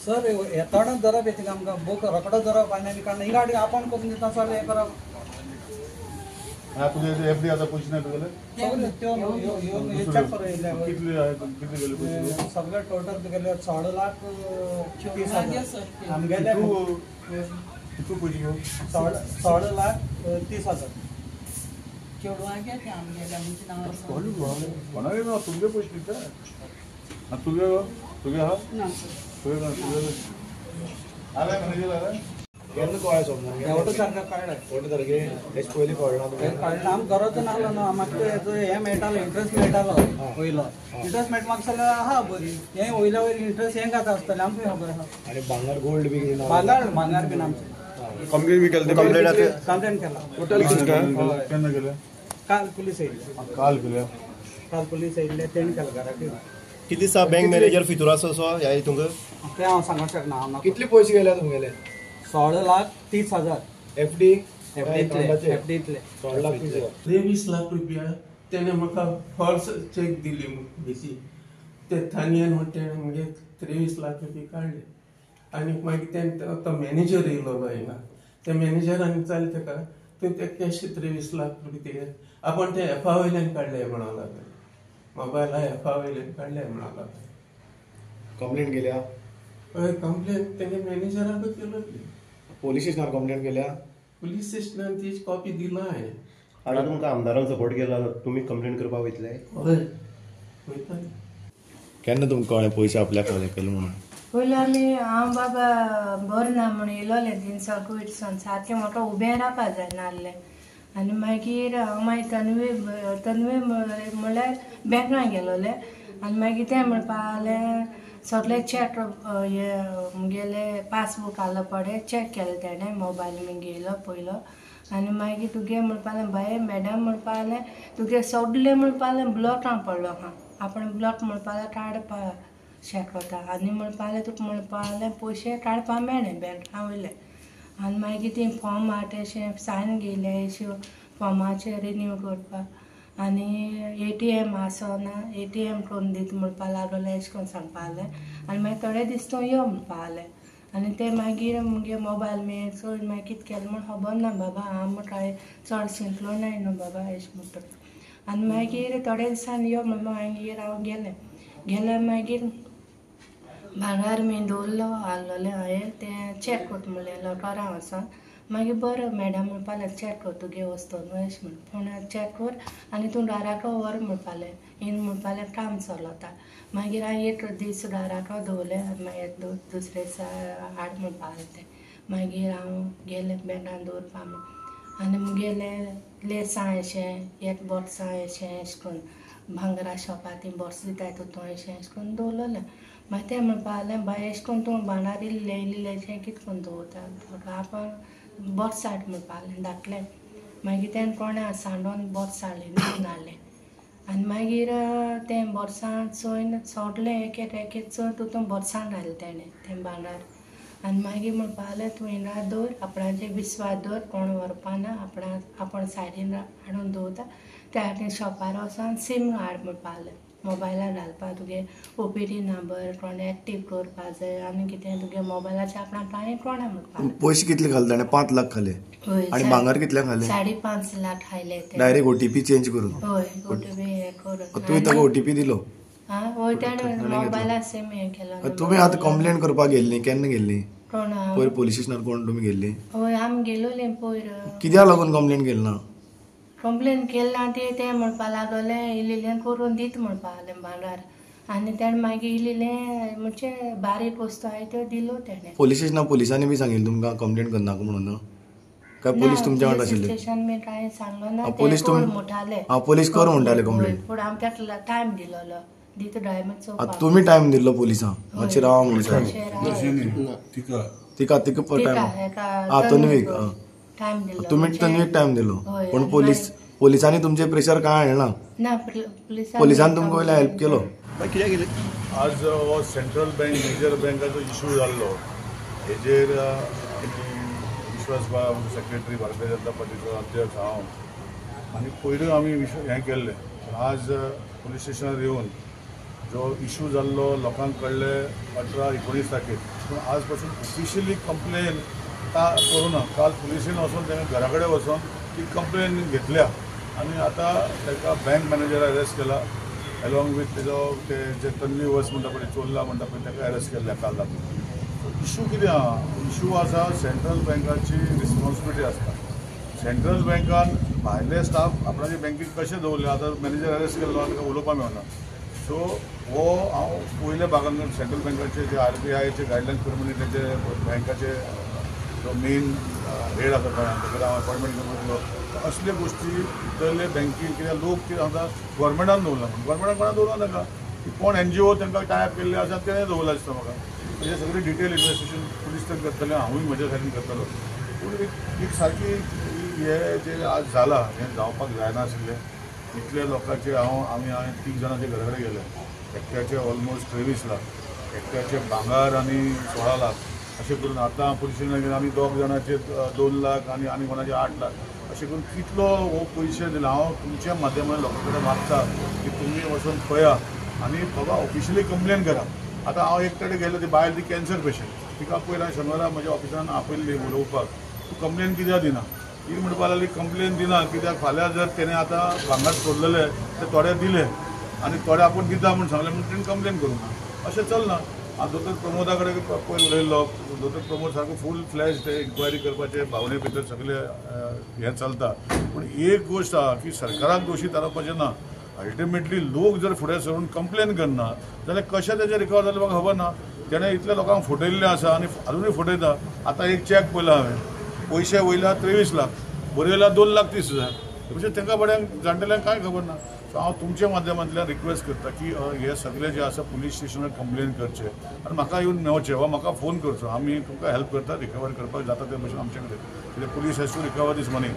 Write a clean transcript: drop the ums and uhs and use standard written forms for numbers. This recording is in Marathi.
सर येताना जरब येते आमकां बूक रोकडो जरब आनी कारण ही गाडी आपण करून दिता सर हे करप तुझे एफडी आता पयशे नाही तुगेले चेक करूं येयले कितले गेले पयशे सगळे टोटल तुगेले 6,30,000 आमगेले कितू पयशे घेऊ 6,30,000 चेडवांगे ते आमगेले आमचे नांव कोणागे ना तुमगे पयशे दिता तुगे हा ना तुगे आला मॅनेजर आला केन्ना कळ्ळें सोमना एवढं तारखेर कळ्ळें 1 तारखेर हेच पयलीं कळना तुका कळ्ळें आमकां गरज नासलो न्हू म्हाका हे मेळटालो इंट्रस्ट मेळटालो वयलो इंट्रस्ट मेळटा म्हाका जाल्यार आहा बरी हे वयल्या वयर इंट्रस्ट हें घाता आसतलें आमकां खबर आहा आनी भांगर गोल्ड बी कितें भांगार बीन आमचें कंप्लेंट बी केली कंप्लेंट केला टोटल कितें केन्ना गेले काल पुलीस येयले काल केले काल पुलीस येयले तेणी केला घराक किती दिसा बँक मॅनेजर फितुराचो सो ह्या हितूंक ते हांव सांगूंक शकना हांव कितले पयशे गेले तुमगेले 6,30,000 एफडी एफडीतले 16,30,000 23 लाख रुपया त्याने म्हाका फॉल्स चेक दिली बेसी ते थानियन हॉटेल म्हणजे 23 लाख रुपये काढले आणि मागीर ते तो मॅनेजर येयलो हिंगा त्या मॅनेजरान विचारलें ताका तूं ते कॅश 23 लाख रुपये ते आपण ते एफा वयल्यान काडले म्हणूंक लागले मोबायला एफा वयल्यान काडले म्हणूंक लागले कंप्लेंट केल्या हय कंप्लेन तेगे मॅनेजराक केलो पोलीस स्टेशनार कंप्लेंट केल्या पुलीस स्टेशनान तीच कॉपी दिला हांवें आतां तुमकां आमदारान सपोर्ट केला तुमी कंप्लेंट करपाक वयतले हय वयता केन्ना तुमकां कळ्ळें पयशे आपल्याक फावले केले म्हणून पयलीं आमी हांव बाबा बरो ना म्हूण येयलोले दिनसाक वयरसून सारकें म्हाका उबें रावपा जाय नासलें आनी मागीर हांव मागीर तन्वी म्हणल्यार बँकान गेलोले आनी मागीर तें म्हणपा लागलें सगळे चॅक हे मुगेले पासबूक आसलो पडे चॅक केलें तेणें मोबायल बी घेयलो पयलो आनी मागीर तुगे म्हणपा लागलें बाये मॅडम म्हणपा लागलें तुगे सगळे म्हणपा लागलें ब्लॉकांक पडलो आहा आपण ब्लॉक म्हणपा लागलें काडपा शेकोता आनी म्हणपा लागलें तुका म्हणपा लागलें पयशे काडपा मेळ्ळे बँकां वयले आनी मागीर ती फॉर्म आहा तेशें सायन घेयले अश्यो फॉर्माचेर रिन्यू करपाक आनी ATM आसना ATM करून दिता म्हणपा लागले अशें करून सांगपा लागलें आनी मागीर थोडे दीस तूं यो म्हणपा लागलें आनी ते मागीर मुगे मोबायल मेळ चड मागीर कितें केलें म्हूण खबर ना बाबा हांव म्हूण कांय चड शिंकलो नाय न्हू बाबा अशें म्हणटा आनी मागीर थोडे दिसांनी यो म्हणून मागीर हांव गेलें मागीर भांगार बी दवरलो हाडलोलें हांवें तें चॅक करता म्हणलें लॉकरां वचोन मागीर बरो मॅडम म्हणपालें चॅक कर तुगे वस्तू न्हू अशें म्हण पूण चॅक कर आनी तूं घराको व्हर म्हणपालें इन म्हणपालें काम चलता मागीर हांवें एक दीस घराको दवरलें आनी मागीर दुसरे दिसा हाड म्हणपालें तें मागीर हांव गेलें बँकान दवरपा म्हूण आनी मुगेलें लेसां अशें एक बॉक्सां अशें करून भांगरा शॉपार ती बॉक्स दिताय तूं अशें करून दवरलें मागीर तें म्हणपा लागलें बाय अशें करून तूं भांगार इल्लें कितें करून दवरता आपण बॉक्स हाड म्हणपा लागलें धाकलें मागीर तें कोणा सांडोन बॉक्स हाडलें न्हून हाडलें आनी मागीर तें बोर्सान चोयन सोडलें एक चोय तूं बोर्सान घालें तेणें तें भांगार आनी मागीर म्हणपा लागलें तूं हिंगा दवर आपणाचेर विस्वास दवर कोण व्हरपाना आपण सायडीन हाडून दवरता त्या खातीर शॉपार वचोन सीम हाड म्हणपा लागलें मोबायलार घालपा तुगे OPD नंबर कोण एक्टीव करपा जाय आनी कितें तुगे मोबायलाचेर आपणाक कांय कोणा म्हणपा पयशे कितले घाले ताणें 5 लाख घाले आनी भांगर कितल्याक घाले 5.5 लाख हायले ते डायरेक्ट OTP चेंज करून हय OTP हे करून तुवें ताका OTP दिलो हय तेणें मोबायलार सीम हें केलो तुमी आतां कंप्लेंट करपाक गेल्ली केन्ना गेल्ली कोण पयर पोलीस स्टेशनार कोण तुमी गेल्ली हय आमी गेलोलीं पयर कित्याक लागून कंप्लेंट केली ना कंप्लेन केली ना ते म्हणपा लागलें इल्लें करून दिता म्हणपा लागलें भांगार आनी तेणें मागीर इल्लें म्हणजे बारीक वस्तू आहाय त्यो दिलो तेणें पोलीस स्टेशनार पुलिसांनी बी सांगिल्लें तुमकां कंप्लेंट करनाका म्हणून काय पोलीस तुमच्या वांगडा आशिल्ले स्टेशन बी कांय सांगलो ना पोलीस म्हणटाले पोलीस कर म्हणटाले कंप्लेंट पूण आमी ताका टायम दिलोलो दिता ड्रायव्हर चोवपाक तुमी टायम दिल्लो पुलिसांक मातशें राव म्हणून तिका तन्वीक टायम दिलो तुमी तन्वीक टायम दिलो पूण पोलिसांनी तुमचेर प्रेशर कांय हाडना ना पोलिसांनी तुमकां वयल्या हेल्प केलो कित्याक गेले आज हो सेंट्रल बँक मेजर बँकाचो इश्यू जाल्लो हेजेर विश्वास बाब सेक्रेटरी भारतीय जनता पार्टीचो अध्यक्ष हांव आनी पयलीं आमी हें केल्लें आज पुलीस स्टेशनार येवन जो इशू जाल्लो लोकांक कळले 18-19 तारखेक, पूण आज पासून ऑफिशियली कंप्लेन करूं ना. काल पुलिसेन वचून तांकां घरा कडेन वचून ती कंप्लेन घेतल्या आनी आतां ताका बँक मॅनेजरा अरेस्ट केला अलॉंग वीथ तेजो ते जे तन्वी वस म्हणटा पळय चोरला म्हणटा पळय ताका अरेस्ट केल्ल्या काल राती. इशू कितें आहा? इशू आसा सेंट्रल बँकाची रिस्पॉन्सिबिलिटी आसता. सेंट्रल बँकान भायले स्टाफ आपणाचे बँकेक कशें दवरले, आतां मॅनेजर अरेस्ट केल्लो ताका उलोवपाक मेळना. सो हो हांव पयल्या भागान सेंट्रल बँकाचे जे RBIचे गायडलायन्स प्रमाणे तेचे बँकाचे जो मेन हेड आसा गोंयांत ताका हांव अपॉयंटमेंट करतलो. असले गोश्टी भितरले बँकेन कित्याक लोक कितें सांगता गव्हर्मेंटान दवरला म्हणून. गव्हर्मेंटान कोणा दवरला ताका, कोण NGO तांकां टायप केल्ले आसा तेणें दवरला दिसता म्हाका. म्हणजे सगळें डिटेल इन्वेस्टिगेशन पुलीस तर करतले, हांवूय म्हज्या सायडीन करतलो. पूण एक सारकी हे जे आज जाला हें जावपाक जायना आशिल्लें. इतले लोकांचे हांवें 3 जाणांचे घरा कडेन गेले. एकट्याचे ऑलमोस्ट 23 लाख, एकट्याचे भांगार आनी 16 लाख अशें करून आतां पुलिशेन आनी 2 जाणांचे 2 लाख आनी कोणाचे 8 लाख अशें करून कितलो हो पयशे दिला. हांव तुमच्या माध्यमान लोकां कडेन मागता की तुमी वचून पळया आनी बाबा ऑफिशियली कंप्लेन करा. आतां हांव एक कडेन गेलो, ती बायल ती कॅन्सर पेशंट, तिका पयलीं शेनवारा म्हज्या ऑफिसान आपयल्ली उलोवपाक. तूं कंप्लेन कित्याक दिना? ती म्हणपाक लागली कंप्लेन दिना कित्याक फाल्यां जर तेणें आतां भांगर सोडलेले ते थोडे दिले आनी थोडे आपूण दिता म्हूण सांगलें म्हणून तेणें कंप्लेन करूं ना. अशें चलना. हांव दोतोर प्रमोदा कडेन पयलीं उलयल्लो. दोतोर प्रमोद सारको फूल फ्लॅज इन्क्वायरी करपाचे भावने भितर सगळें हें चलता. पूण एक गोश्ट आहा की सरकाराक दोशी थारोवपाचें ना. अल्टिमेटली लोक जर फुडें सरून कंप्लेन करना जाल्यार कशें तेजें रिकवर जालें म्हाका खबर ना. तेणें इतल्या लोकांक फटयल्लें आसा आनी अजुनूय फटयता. आतां एक चॅक पयलो हांवें, पयशे वयल्या 23 लाख, बरयल्या 2,30,000. म्हणजे तांकां बऱ्यांक जाणटेल्यांक कांय खबर ना. सो हांव तुमच्या माध्यमांतल्यान रिक्वेस्ट करता की हे सगळे जे आसा पुलीस स्टेशनार कंप्लेन करचे आनी म्हाका येवन मेळचें वा म्हाका फोन करचो. आमी तुमकां हेल्प करता रिकवर करपाक जाता ते भशेन आमचे कडेन. कित्याक police has to recover this money.